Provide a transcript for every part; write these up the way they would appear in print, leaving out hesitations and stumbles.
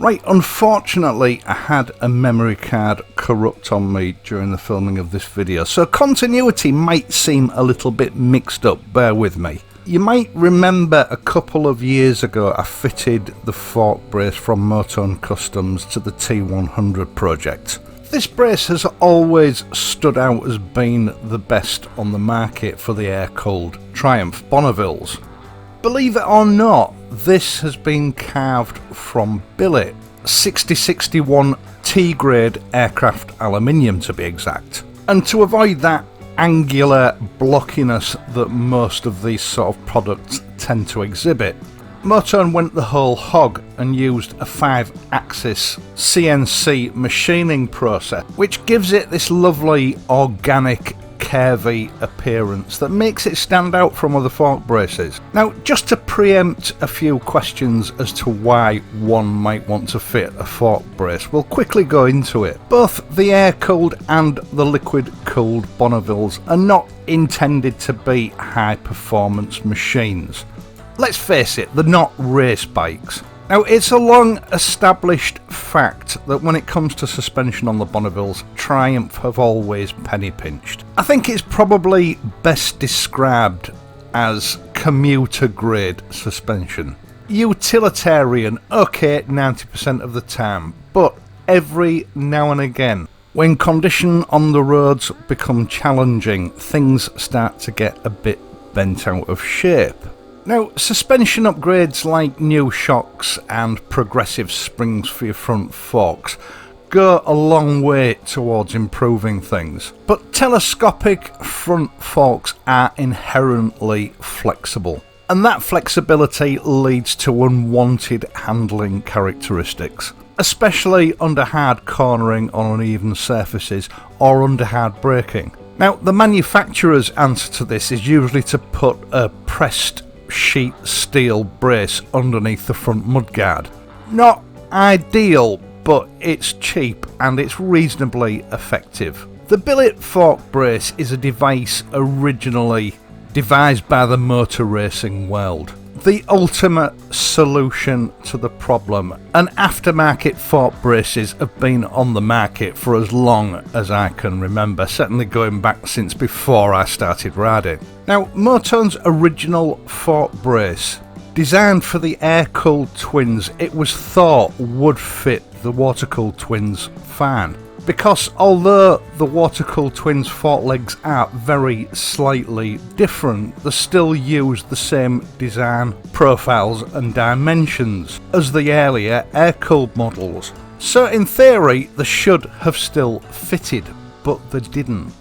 Right, unfortunately I had a memory card corrupt on me during the filming of this video, so continuity might seem a little bit mixed up, bear with me. You might remember a couple of years ago I fitted the fork brace from Motone Customs to the T100 project. This brace has always stood out as being the best on the market for the air-cooled Triumph Bonnevilles. Believe it or not, this has been carved from billet, 6061 T-grade aircraft aluminium to be exact. And to avoid that angular blockiness that most of these sort of products tend to exhibit, Motone went the whole hog and used a 5-axis CNC machining process, which gives it this lovely organic curvy appearance that makes it stand out from other fork braces. Now, just to preempt a few questions as to why one might want to fit a fork brace, we'll quickly go into it. Both the air-cooled and the liquid-cooled Bonnevilles are not intended to be high-performance machines. Let's face it, they're not race bikes. Now, it's a long established fact that when it comes to suspension on the Bonnevilles, Triumph have always penny pinched. I think it's probably best described as commuter grade suspension. Utilitarian, okay, 90% of the time, but every now and again, when condition on the roads become challenging, things start to get a bit bent out of shape. Now, suspension upgrades like new shocks and progressive springs for your front forks go a long way towards improving things, but telescopic front forks are inherently flexible, and that flexibility leads to unwanted handling characteristics, especially under hard cornering on uneven surfaces or under hard braking. Now, the manufacturer's answer to this is usually to put a pressed sheet steel brace underneath the front mudguard. Not ideal, but it's cheap and it's reasonably effective. The billet fork brace is a device originally devised by the motor racing world. The ultimate solution to the problem, and aftermarket fork braces have been on the market for as long as I can remember, certainly going back since before I started riding. Now, Motone's original fork brace, designed for the air-cooled twins, it was thought would fit the water-cooled twins fine. Because although the water-cooled twins fork legs are very slightly different, they still use the same design, profiles and dimensions as the earlier air-cooled models. So in theory they should have still fitted, but they didn't.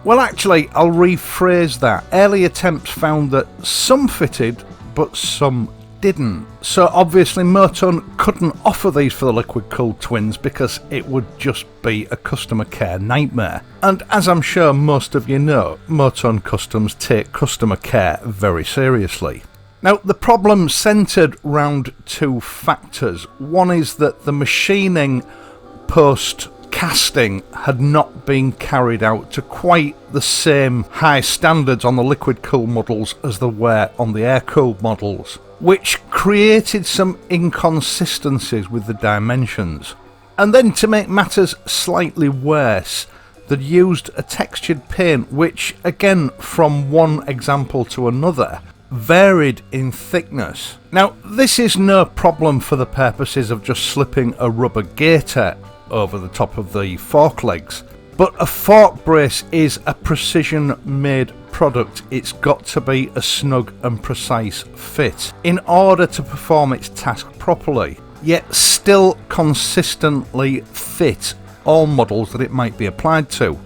Well, actually, I'll rephrase that. Early attempts found that some fitted, but some didn't. So obviously Motone couldn't offer these for the liquid-cooled twins because it would just be a customer care nightmare. And as I'm sure most of you know, Motone Customs take customer care very seriously. Now, the problem centred round two factors. One is that the machining post casting had not been carried out to quite the same high standards on the liquid-cooled models as there were on the air-cooled models, which created some inconsistencies with the dimensions. And then to make matters slightly worse, they'd used a textured paint which, again from one example to another, varied in thickness. Now, this is no problem for the purposes of just slipping a rubber gaiter over the top of the fork legs, but a fork brace is a precision made product. It's got to be a snug and precise fit in order to perform its task properly, yet still consistently fit all models that it might be applied to.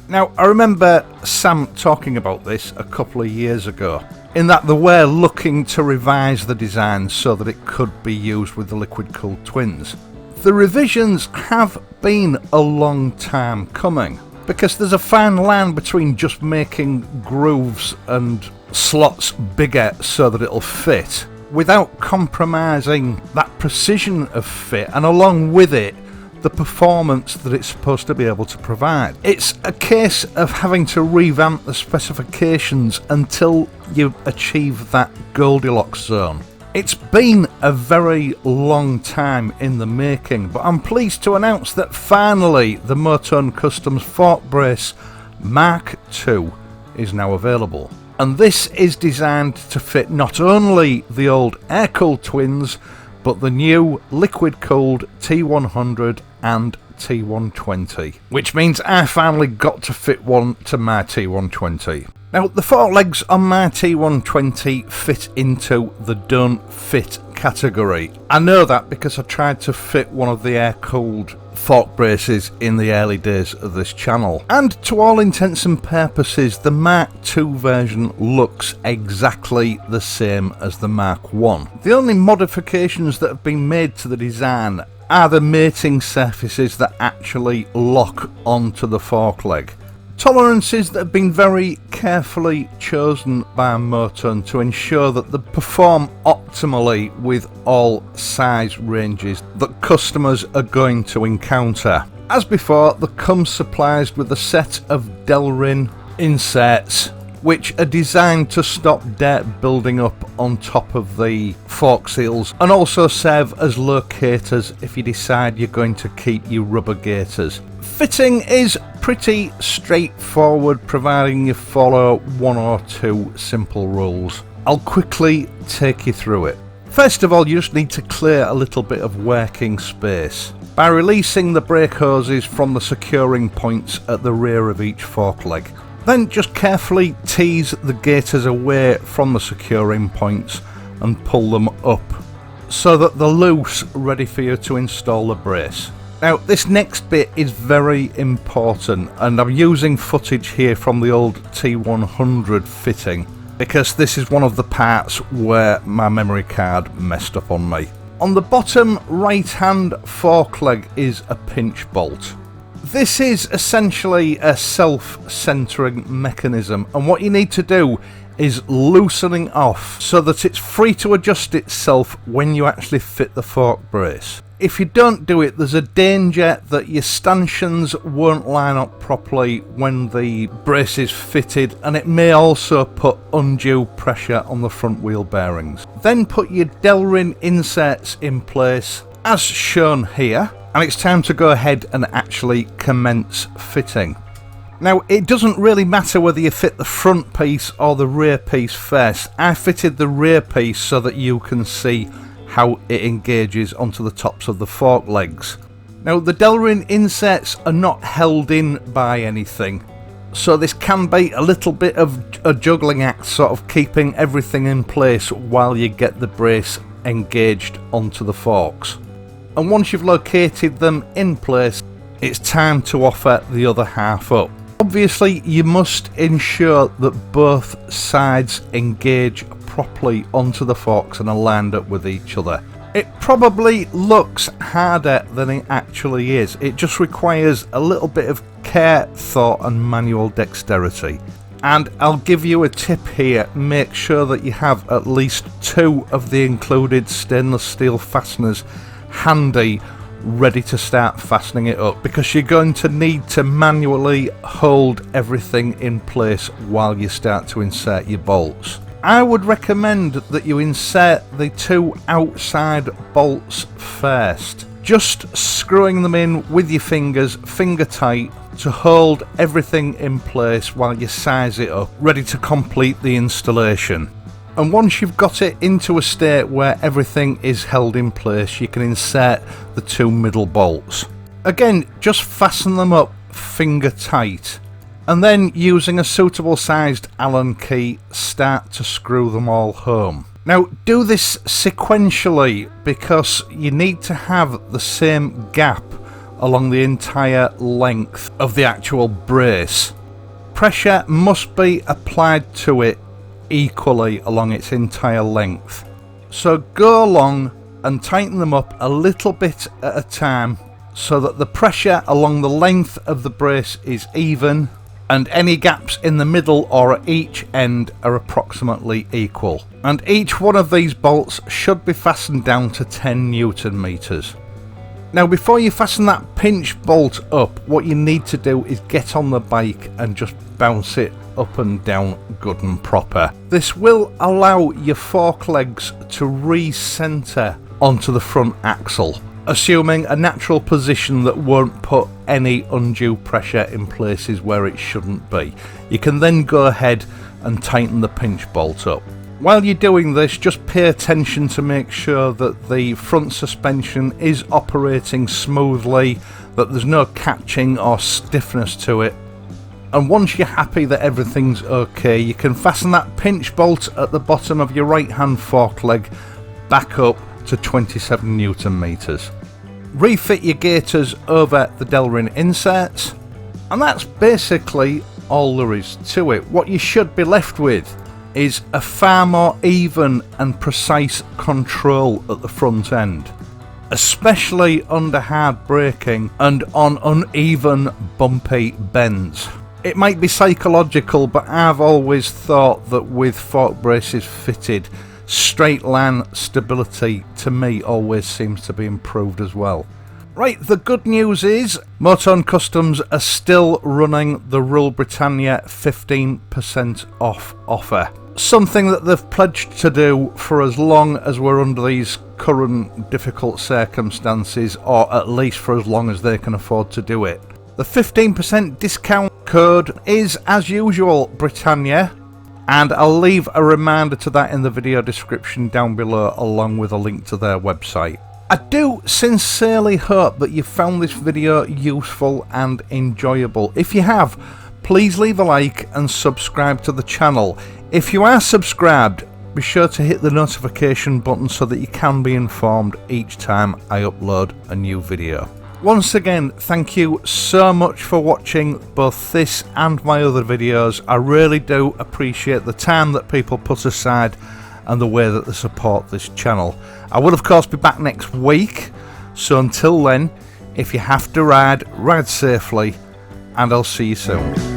Now, I remember Sam talking about this a couple of years ago, in that they were looking to revise the design so that it could be used with the liquid-cooled twins. The revisions have been a long time coming, because there's a fine line between just making grooves and slots bigger so that it'll fit, without compromising that precision of fit, and along with it, the performance that it's supposed to be able to provide. It's a case of having to revamp the specifications until you achieve that Goldilocks zone. It's been a very long time in the making, but I'm pleased to announce that finally the Motorn Customs fork brace Mark II is now available. And this is designed to fit not only the old air-cooled twins, but the new liquid-cooled T100 and T120, which means I finally got to fit one to my T120. Now, the fork legs on my T120 fit into the don't fit category. I know that because I tried to fit one of the air-cooled fork braces in the early days of this channel. And to all intents and purposes, the Mark II version looks exactly the same as the Mark I. The only modifications that have been made to the design are the mating surfaces that actually lock onto the fork leg. Tolerances that have been very carefully chosen by Motorn to ensure that they perform optimally with all size ranges that customers are going to encounter. As before, they come supplied with a set of Delrin inserts which are designed to stop dirt building up on top of the fork seals and also serve as locators if you decide you're going to keep your rubber gaiters. Fitting is pretty straightforward providing you follow one or two simple rules. I'll quickly take you through it. First of all, you just need to clear a little bit of working space by releasing the brake hoses from the securing points at the rear of each fork leg. Then just carefully tease the gaiters away from the securing points and pull them up so that they're loose, ready for you to install the brace. Now, this next bit is very important, and I'm using footage here from the old T100 fitting because this is one of the parts where my memory card messed up on me. On the bottom right hand fork leg is a pinch bolt. This is essentially a self-centering mechanism, and what you need to do is loosening off so that it's free to adjust itself when you actually fit the fork brace. If you don't do it, there's a danger that your stanchions won't line up properly when the brace is fitted, and it may also put undue pressure on the front wheel bearings. Then put your Delrin inserts in place as shown here, and it's time to go ahead and actually commence fitting. Now, it doesn't really matter whether you fit the front piece or the rear piece first. I fitted the rear piece so that you can see how it engages onto the tops of the fork legs. Now, the Delrin inserts are not held in by anything, so this can be a little bit of a juggling act, sort of keeping everything in place while you get the brace engaged onto the forks. And once you've located them in place, it's time to offer the other half up. Obviously, you must ensure that both sides engage properly onto the forks and are lined up with each other. It probably looks harder than it actually is. It just requires a little bit of care, thought and manual dexterity. And I'll give you a tip here: make sure that you have at least 2 of the included stainless steel fasteners handy, ready to start fastening it up, because you're going to need to manually hold everything in place while you start to insert your bolts. I would recommend that you insert the 2 outside bolts first, just screwing them in with your fingers, finger tight, to hold everything in place while you size it up, ready to complete the installation. And once you've got it into a state where everything is held in place, you can insert the 2 middle bolts. Again, just fasten them up finger tight, and then using a suitable sized Allen key, start to screw them all home. Now, do this sequentially because you need to have the same gap along the entire length of the actual brace. Pressure must be applied to it equally along its entire length. So go along and tighten them up a little bit at a time so that the pressure along the length of the brace is even and any gaps in the middle or at each end are approximately equal. And each one of these bolts should be fastened down to 10 Newton meters. Now before you fasten that pinch bolt up, what you need to do is get on the bike and just bounce it up and down good and proper. This will allow your fork legs to re-center onto the front axle, assuming a natural position that won't put any undue pressure in places where it shouldn't be. You can then go ahead and tighten the pinch bolt up. While you're doing this, just pay attention to make sure that the front suspension is operating smoothly, that there's no catching or stiffness to it. And once you're happy that everything's okay, you can fasten that pinch bolt at the bottom of your right hand fork leg back up to 27 Newton meters. Refit your gaiters over the Delrin inserts, and that's basically all there is to it. What you should be left with is a far more even and precise control at the front end, especially under hard braking and on uneven bumpy bends. It might be psychological, but I've always thought that with fork braces fitted, straight line stability to me always seems to be improved as well. Right, the good news is Motorhome Customs are still running the Rule Britannia 15% off offer. Something that they've pledged to do for as long as we're under these current difficult circumstances, or at least for as long as they can afford to do it. The 15% discount code is, as usual, Britannia, and I'll leave a reminder to that in the video description down below, along with a link to their website. I do sincerely hope that you found this video useful and enjoyable. If you have, please leave a like and subscribe to the channel. If you are subscribed, be sure to hit the notification button so that you can be informed each time I upload a new video. Once again, thank you so much for watching both this and my other videos. I really do appreciate the time that people put aside and the way that they support this channel. I will of course be back next week, so until then, if you have to ride, ride safely, and I'll see you soon.